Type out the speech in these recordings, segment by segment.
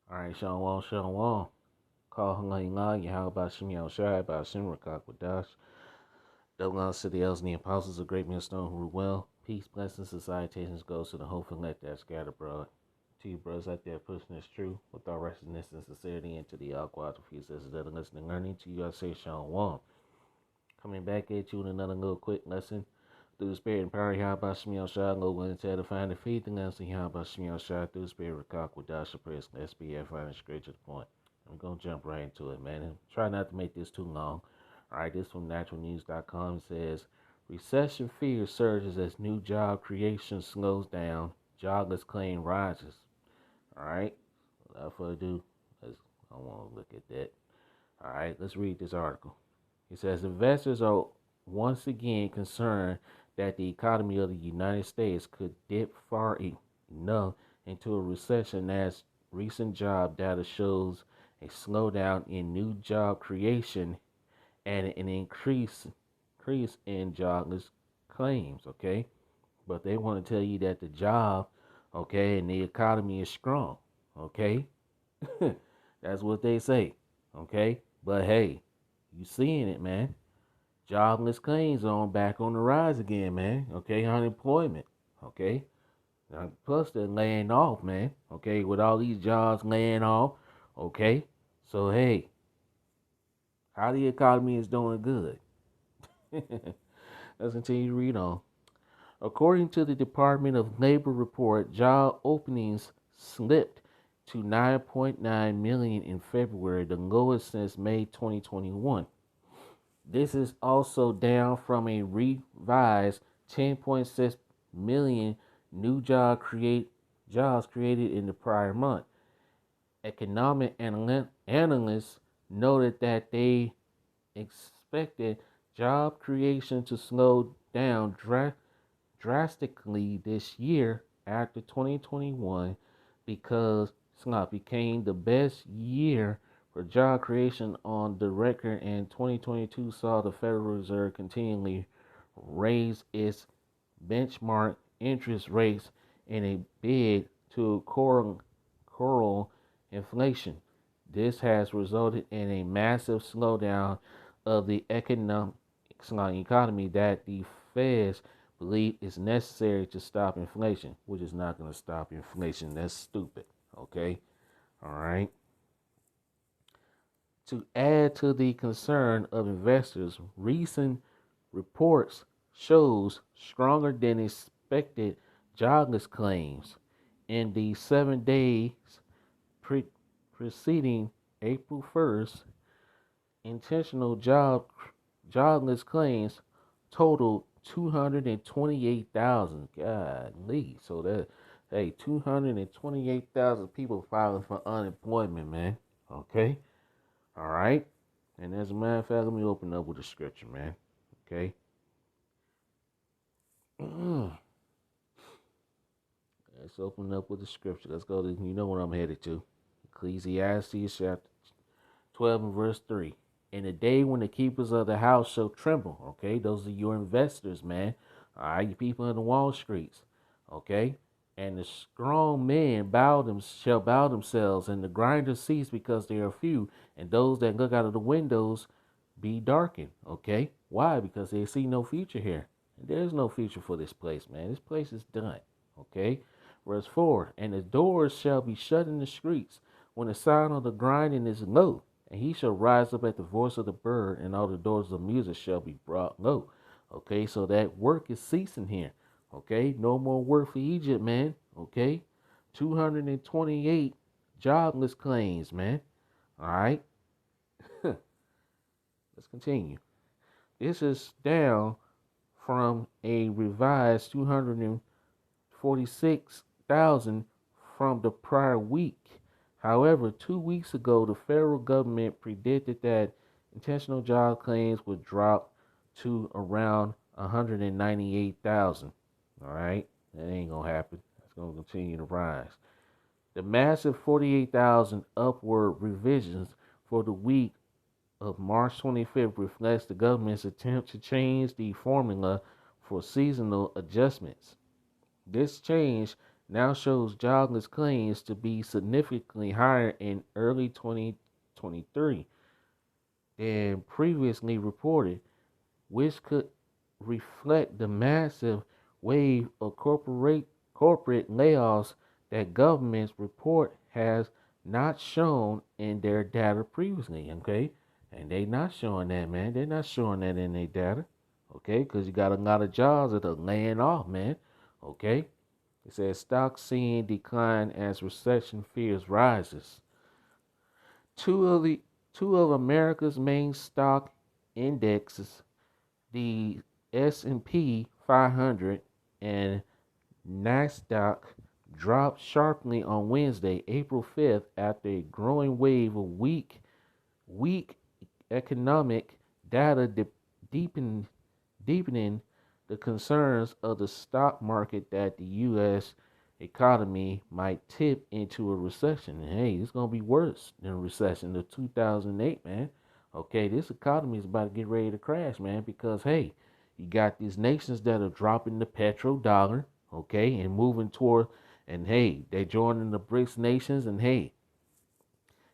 All right, Sean Wall. Call Hung Lang, how about Shimmy Shai, about Shimmer Dash, Dogon City Els, and the Apostles of Great Millstone who rule well. Peace, blessings, and salutations goes to the hopeful let that scatter abroad. To you, brothers out there pushing this true with all righteousness and sincerity, and to the Alquad of Jesus that are listening, learning to you, I say Sean Wall. Coming back at you with another little quick lesson. Through the spirit and power, how about Shmiel Shah, go willing to find the faith and answer, how about Shmiel Shah, through the spirit, Rakak, with Dasha Press, SBF, find straight to the point. I'm going to jump right into it, man. And try not to make this too long. All right, this from naturalnews.com says recession fear surges as new job creation slows down, jobless claim rises. All right, without further ado, I want to look at that. All right, let's read this article. It says investors are once again concerned that the economy of the United States could dip far enough into a recession as recent job data shows a slowdown in new job creation and an increase in jobless claims, okay? But they want to tell you that the job, okay, and the economy is strong, okay? That's what they say, okay? But hey, you seeing it, man. Jobless claims are back on the rise again, man. Okay, unemployment. Okay, now, plus they're laying off, man. Okay, with all these jobs laying off. Okay, so hey, how the economy is doing good. Let's continue to read on. According to the Department of Labor report, job openings slipped to 9.9 million in February, the lowest since May 2021. This is also down from a revised 10.6 million new jobs created in the prior month. Economic analysts noted that they expected job creation to slow down drastically this year after 2021 because it became the best year for job creation on the record, and 2022 saw the Federal Reserve continually raise its benchmark interest rates in a bid to curl inflation. This has resulted in a massive slowdown of the economy that the Feds believe is necessary to stop inflation, which is not going to stop inflation. That's stupid. Okay? All right. To add to the concern of investors, recent reports shows stronger than expected jobless claims in the 7 days pre- preceding April 1st. Intentional jobless claims totaled 228,000. Golly. So that, hey, 228,000 people filing for unemployment, man. Okay? All right? And as a matter of fact, let me open up with a scripture, man. Okay? Let's open up with the scripture. Let's go to, you know what I'm headed to. Ecclesiastes chapter 12 and verse 3. In the day when the keepers of the house shall tremble, okay? Those are your investors, man. All right, you people in the Wall Streets, okay? And the strong men shall bow themselves, and the grinders cease because they are few, and those that look out of the windows be darkened, okay? Why? Because they see no future here. And there's no future for this place, man. This place is done, okay? Verse 4, and the doors shall be shut in the streets when the sound of the grinding is low, and he shall rise up at the voice of the bird, and all the doors of music shall be brought low. Okay, so that work is ceasing here. Okay, no more work for Egypt, man. Okay, 228 jobless claims, man. All right, let's continue. This is down from a revised 246,000 from the prior week. However, 2 weeks ago, the federal government predicted that intentional job claims would drop to around 198,000. All right, that ain't gonna happen. It's gonna continue to rise. The massive 48,000 upward revisions for the week of March 25th reflects the government's attempt to change the formula for seasonal adjustments. This change now shows jobless claims to be significantly higher in early 2023 than previously reported, which could reflect the massive wave of corporate layoffs that governments report has not shown in their data previously. Okay, and they not showing that, man. They're not showing that in their data. Okay, because you got a lot of jobs that are laying off, man. Okay, it says stocks seeing decline as recession fears rises. Two of the two of America's main stock indexes, the S&P 500 and Nasdaq, dropped sharply on Wednesday, April 5th, after a growing wave of weak economic data deepening the concerns of the stock market that the U.S. economy might tip into a recession. And hey, it's gonna be worse than a recession of 2008, man. Okay, this economy is about to get ready to crash, man, because hey, you got these nations that are dropping the petrodollar, okay, and moving toward, and hey, they joining the BRICS nations, and hey,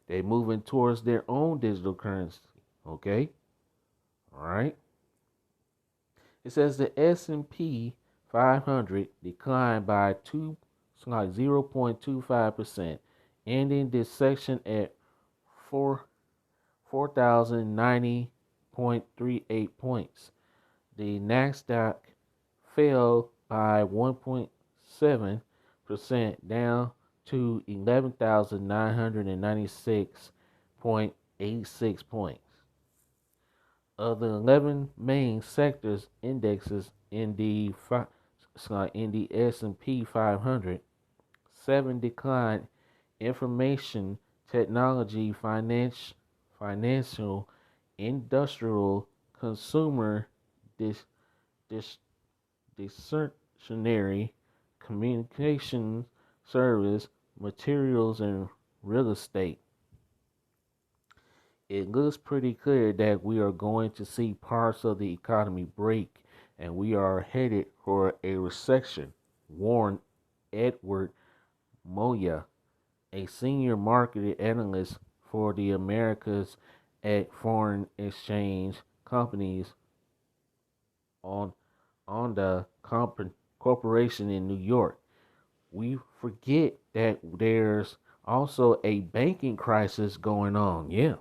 they moving towards their own digital currency, okay, all right. It says the S&P 500 declined by 0.25%, ending this section at 4,090.38 points. The Nasdaq fell by 1.7%, down to 11,996.86 points. Of the 11 main sectors indexes in the S&P 500, 7 declined: information technology, financial, industrial, consumer, dis, dis, discretionary, communication service, materials, and real estate. It looks pretty clear that we are going to see parts of the economy break and we are headed for a recession, warned Edward Moya, a senior market analyst for the Americas at foreign exchange companies on, on the corporation in New York. We forget that there's also a banking crisis going on. Yeah,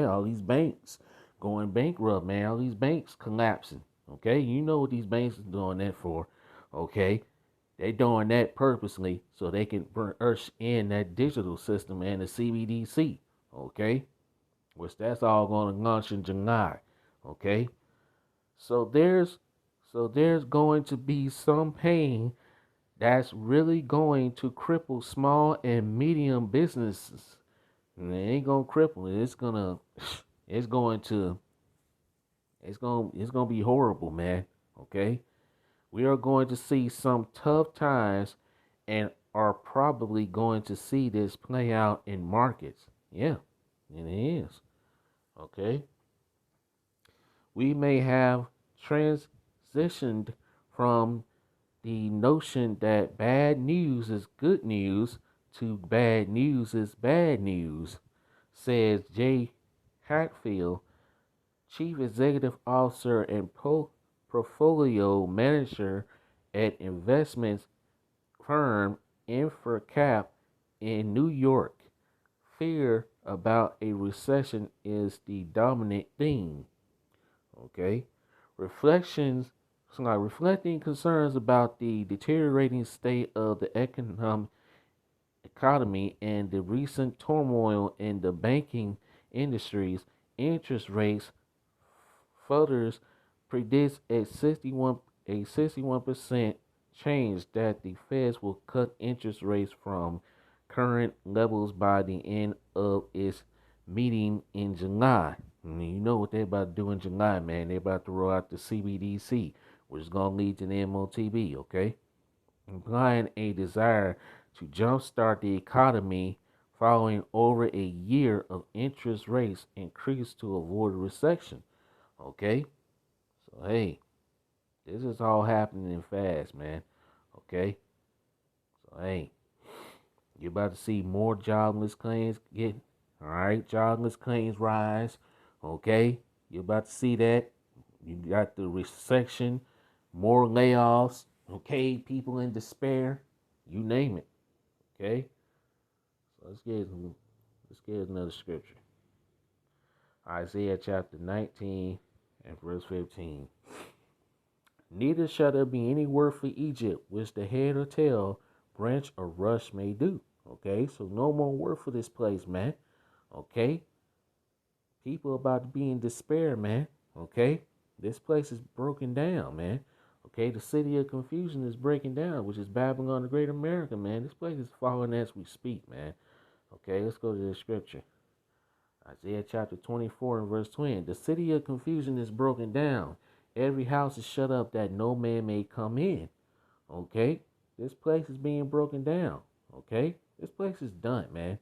all these banks going bankrupt, man. All these banks collapsing. Okay, you know what these banks are doing that for. Okay, they doing that purposely so they can urge in that digital system and the CBDC. Okay, which that's all going to launch in July. Okay, so there's going to be some pain that's really going to cripple small and medium businesses. And it ain't gonna cripple it. It's going to it's gonna be horrible, man. Okay? We are going to see some tough times and are probably going to see this play out in markets. Yeah, it is. Okay? We may have transitioned from the notion that bad news is good news to bad news is bad news, says Jay Hatfield, Chief Executive Officer and Portfolio Manager at investments firm InfraCap in New York. Fear about a recession is the dominant theme. Okay? Reflections reflecting concerns about the deteriorating state of the economy and the recent turmoil in the banking industries, interest rates Futters predicts a 61% chance that the Fed will cut interest rates from current levels by the end of its meeting in July. And you know what they're about to do in July, man. They're about to roll out the CBDC, which is going to lead to the MOTB, okay? Implying a desire to jumpstart the economy following over a year of interest rates increase to avoid a recession. Okay? So, hey, this is all happening fast, man. Okay? So, hey, you're about to see more jobless claims get, all right, jobless claims rise, okay? You're about to see that. You got the recession, more layoffs, okay? People in despair, you name it, okay? So let's get another scripture. Isaiah chapter 19 and verse 15. Neither shall there be any word for Egypt, which the head or tail, branch or rush may do. Okay, so no more word for this place, man. Okay, people about to be in despair, man. Okay, this place is broken down, man. Okay, the city of confusion is breaking down, which is Babylon, the Great America, man. This place is falling as we speak, man. Okay, let's go to the scripture. Isaiah chapter 24 and verse 20. The city of confusion is broken down. Every house is shut up that no man may come in. Okay? This place is being broken down. Okay? This place is done, man.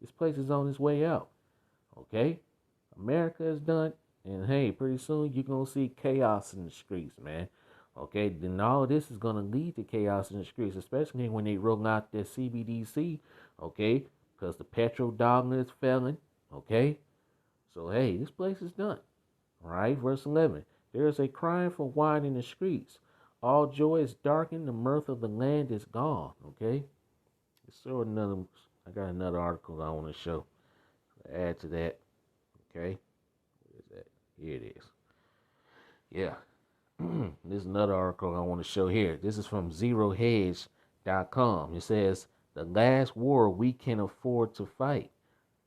This place is on its way out. Okay? America is done. And hey, pretty soon you're going to see chaos in the streets, man. Okay? Then all this is going to lead to chaos in the streets, especially when they roll out their CBDC. Okay? Because the petrodollar is failing. Okay? So, hey, this place is done. All right? Verse 11. There is a crying for wine in the streets. All joy is darkened. The mirth of the land is gone. Okay? I got another article I want to show. Add to that. Okay? Where is that? Here it is. Yeah. This is another article I want to show here. This is from ZeroHedge.com. It says, the last war we can afford to fight.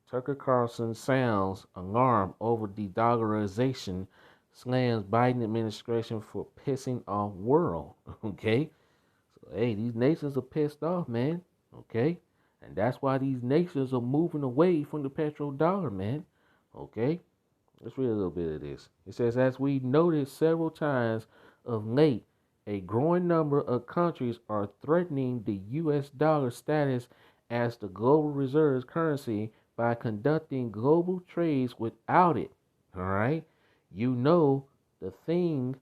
Tucker Carlson sounds alarm over the dollarization, slams Biden administration for pissing off world. Okay? So, hey, these nations are pissed off, man. Okay? And that's why these nations are moving away from the petrodollar, man. Okay? Let's read a little bit of this. It says, as we noted several times of late, a growing number of countries are threatening the U.S. dollar status as the global reserve currency by conducting global trades without it. All right? You know the thing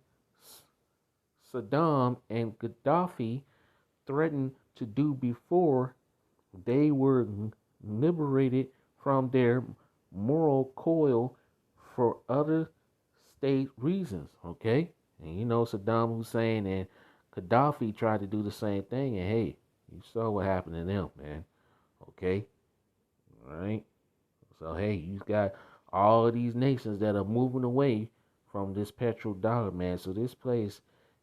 Saddam and Gaddafi threatened to do before they were liberated from their moral coil for other state reasons, okay? And you know Saddam Hussein and Gaddafi tried to do the same thing, and hey, you saw what happened to them, man. Okay? All right? So hey, you got all of these nations that are moving away from this petrodollar, man. So this place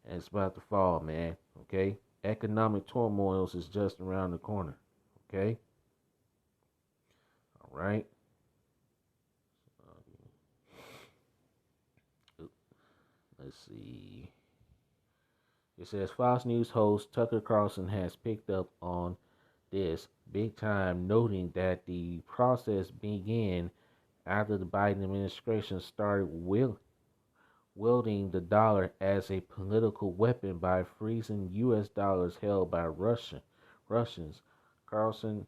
is about to fall, man. Okay? Economic turmoil is just around the corner. Okay? All right? Let's see. It says Fox News host Tucker Carlson has picked up on this big time, noting that the process began after the Biden administration started wielding the dollar as a political weapon by freezing U.S. dollars held by Russians. Carlson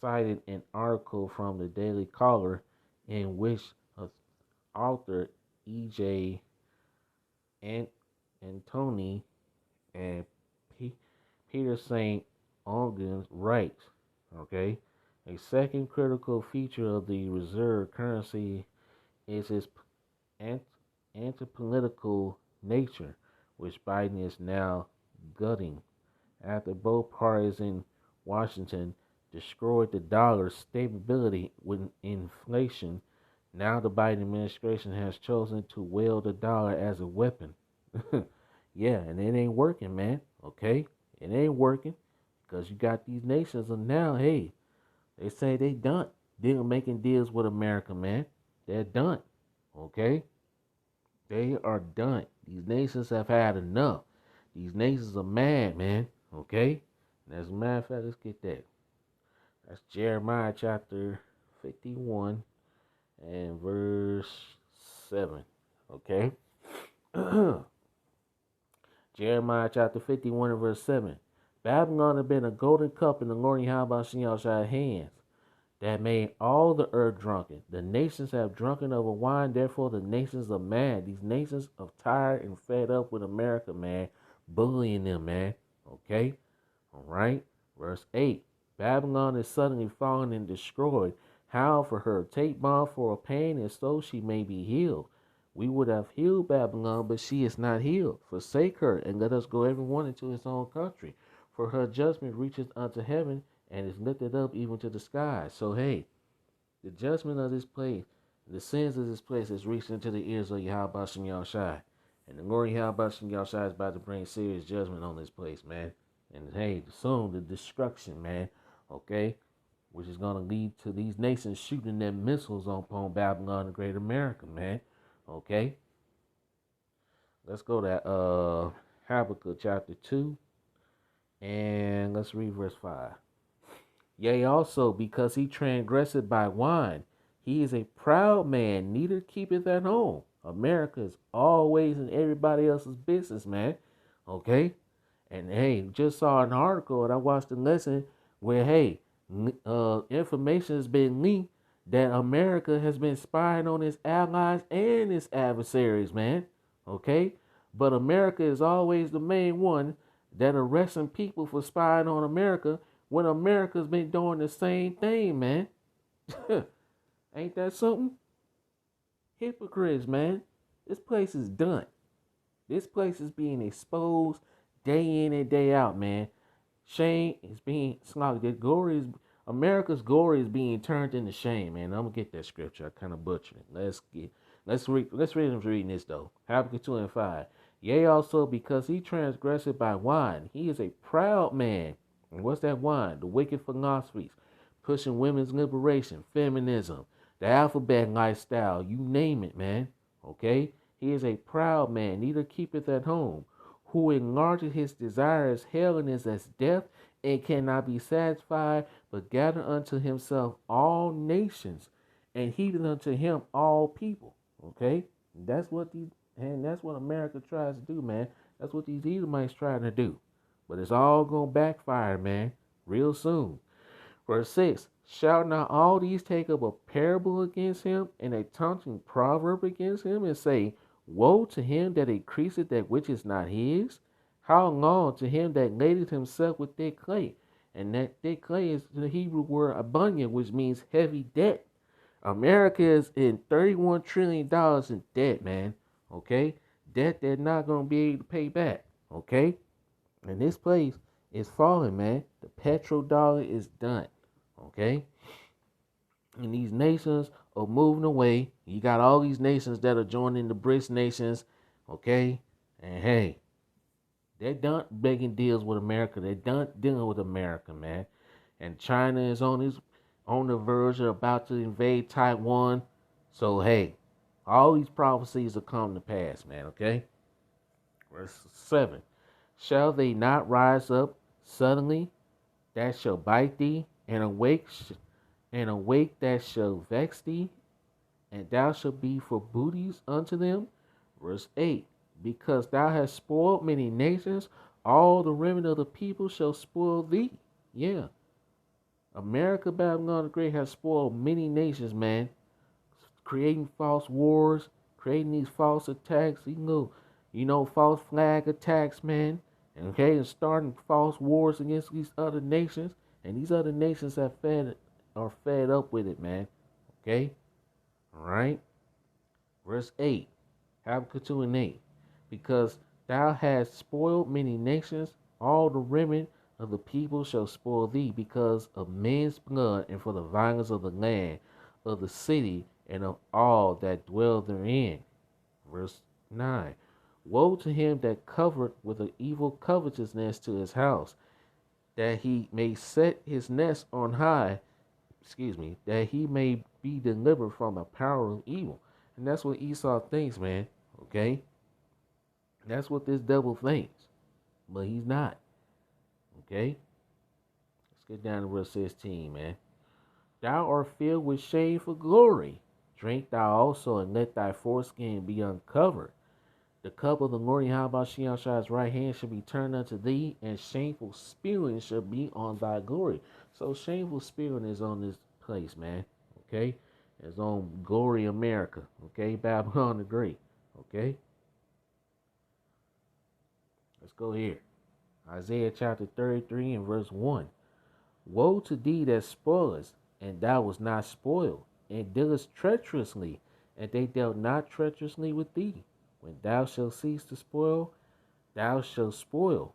cited an article from the Daily Caller in which author E.J. Antoni and Peter St. Ongen writes, okay, a second critical feature of the reserve currency is its anti-political nature, which Biden is now gutting. After both parties in Washington destroyed the dollar's stability with inflation, now the Biden administration has chosen to wield the dollar as a weapon. Yeah, and it ain't working, man. Okay? It ain't working because you got these nations and now, hey, they say they done. They're making deals with America, man. They're done. Okay? They are done. These nations have had enough. These nations are mad, man. Okay? And as a matter of fact, let's get that. That's Jeremiah chapter 51 and verse 7. Okay? Jeremiah chapter 51 and verse 7. Babylon had been a golden cup in the Lord Yahweh's hands that made all the earth drunken. The nations have drunken over wine, therefore the nations are mad. These nations are tired and fed up with America, man. Bullying them, man. Okay? All right? Verse 8. Babylon is suddenly fallen and destroyed. Howl for her, take balm for her pain, and so she may be healed. We would have healed Babylon, but she is not healed. Forsake her, and let us go every one into his own country. For her judgment reaches unto heaven, and is lifted up even to the sky. So hey, the judgment of this place, the sins of this place is reaching into the ears of Yahweh Shem Yahushai. And the Lord Yahweh Shem Yahushai is about to bring serious judgment on this place, man. And hey, soon the destruction, man. Okay? Which is going to lead to these nations shooting their missiles upon Babylon and Great America, man. Okay? Let's go to Habakkuk chapter 2. And let's read verse 5. Yea, also, because he transgressed by wine, he is a proud man, neither keepeth at home. America is always in everybody else's business, man. Okay? And hey, just saw an article and I watched a lesson where, hey, information has been leaked that America has been spying on its allies and its adversaries, man. Okay? But America is always the main one that arresting people for spying on America when America's been doing the same thing, man. Ain't that something? Hypocrites, man. This place is done. This place is being exposed day in and day out, man. Shame is being slaughtered. The glory is America's glory is being turned into shame, man. I'm gonna get that scripture. I kind of butchered it. Let's read him reading this though. Habakkuk 2 and 5. Yea, also because he transgressed by wine, he is a proud man. And what's that wine? The wicked philosophies, pushing women's liberation, feminism, the alphabet lifestyle, you name it, man. Okay? He is a proud man, neither keepeth at home, who enlargeth his desires, hell and is as death, and cannot be satisfied, but gather unto himself all nations, and heapeth unto him all people. Okay? That's what America tries to do, man. That's what these Edomites trying to do. But it's all gonna backfire, man, real soon. Verse 6. Shall not all these take up a parable against him, and a taunting proverb against him, and say, woe to him that increaseth that which is not his? How long to him that ladeth himself with thick clay? And that thick clay is the Hebrew word abundant, which means heavy debt. America is in $31 trillion in debt, man. Okay? Debt they're not going to be able to pay back. Okay? And this place is falling, man. The petrodollar is done. Okay? And these nations are moving away. You got all these nations that are joining the BRICS nations. Okay? And hey, they're done making deals with America. They're done dealing with America, man. And China is on the verge of about to invade Taiwan. So hey, all these prophecies will come to pass, man. Okay. Verse 7. Shall they not rise up suddenly that shall bite thee, and awake that shall vex thee, and thou shalt be for booties unto them? Verse 8. Because thou hast spoiled many nations, all the remnant of the people shall spoil thee. Yeah. America, Babylon the Great, has spoiled many nations, man. Creating false wars, creating these false attacks, false flag attacks, man. Okay, and starting false wars against these other nations. And these other nations are fed up with it, man. Okay? Alright? Verse 8. Habakkuk 2 and 8. Because thou hast spoiled many nations, all the remnant of the people shall spoil thee, because of men's blood, and for the violence of the land, of the city, and of all that dwell therein. Verse 9. Woe to him that covered with an evil covetousness to his house, that he may set his nest on high, that he may be delivered from the power of evil. And that's what Esau thinks, man. Okay? That's what this devil thinks. But he's not. Okay? Let's get down to verse 16, man. Thou art filled with shame for glory. Drink thou also, and let thy foreskin be uncovered. The cup of the Lord Yahweh Shem's right hand shall be turned unto thee, and shameful spewing shall be on thy glory. So shameful spewing is on this place, man. Okay? It's on Glory America. Okay? Babylon the Great. Okay? Let's go here. Isaiah chapter 33 and verse 1. Woe to thee that spoilest, and thou was not spoiled, and dealest treacherously, and they dealt not treacherously with thee. When thou shalt cease to spoil, thou shalt spoil.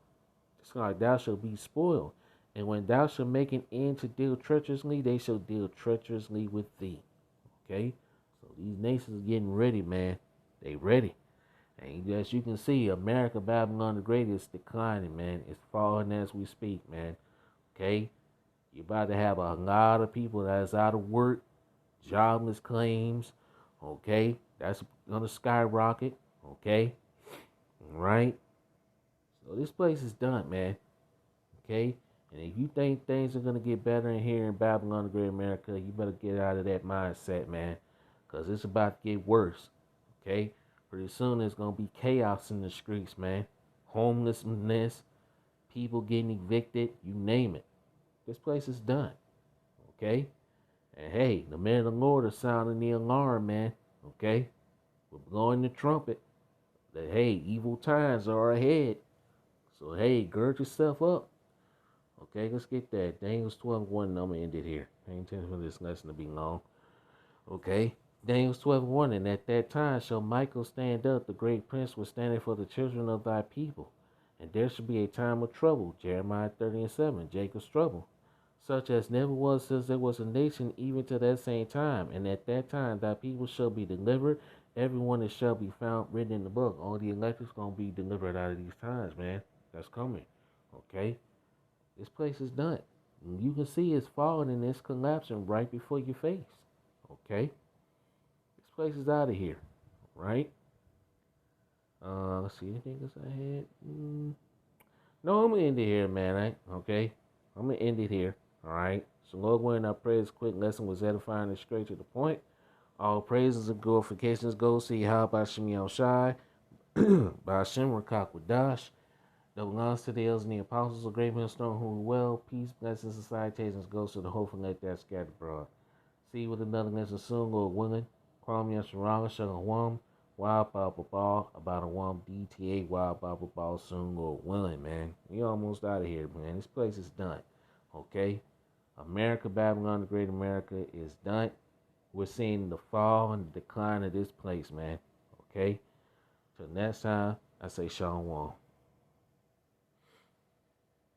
It's like thou shalt be spoiled. And when thou shalt make an end to deal treacherously, they shall deal treacherously with thee. Okay? So these nations are getting ready, man. They ready. And as you can see, America, Babylon the Great is declining, man. It's falling as we speak, man. Okay? You're about to have a lot of people that's out of work, jobless claims. Okay? That's gonna skyrocket. Okay? Right? So this place is done, man. Okay? And if you think things are gonna get better in here in Babylon the Great America, you better get out of that mindset, man. Cause it's about to get worse. Okay? Pretty soon there's gonna be chaos in the streets, man. Homelessness, people getting evicted, you name it. This place is done. Okay? And hey, the men of the Lord are sounding the alarm, man. Okay? We're blowing the trumpet that hey, evil times are ahead. So hey, gird yourself up. Okay, let's get that. Daniel's 12:1, and I'm gonna end it here. I ain't intending for this lesson to be long. Okay? Daniel's 12:1, and at that time shall Michael stand up, the great prince was standing for the children of thy people. And there shall be a time of trouble, Jeremiah 30:7, Jacob's trouble, such as never was since there was a nation even to that same time. And at that time thy people shall be delivered, everyone that shall be found written in the book. All the electors gonna be delivered out of these times, man. That's coming. Okay? This place is done. You can see it's falling and it's collapsing right before your face. Okay? This place is out of here. Right? Let's see, anything else I had? No, I'm gonna end it here, man. Right? Okay? I'm gonna end it here. Alright? So Lord willing, I pray this quick lesson was edifying and straight to the point. All praises and glorifications go to Yahweh Shem Yahushai, by Hashem Rakakwadash. That belongs to the elders and the apostles of great millstone who well, peace, blessings, and salutations goes to the hopeful let that scattered abroad. See you with another lesson soon, Lord willing. Call me Yasharala, Shalom, Wild Bible Ball, about a one DTA Wild Bible Ball soon, Lord willing, man. We almost out of here, man. This place is done. Okay? America, Babylon, the Great America is done. We're seeing the fall and the decline of this place, man. Okay? Till next time, I say Shalom.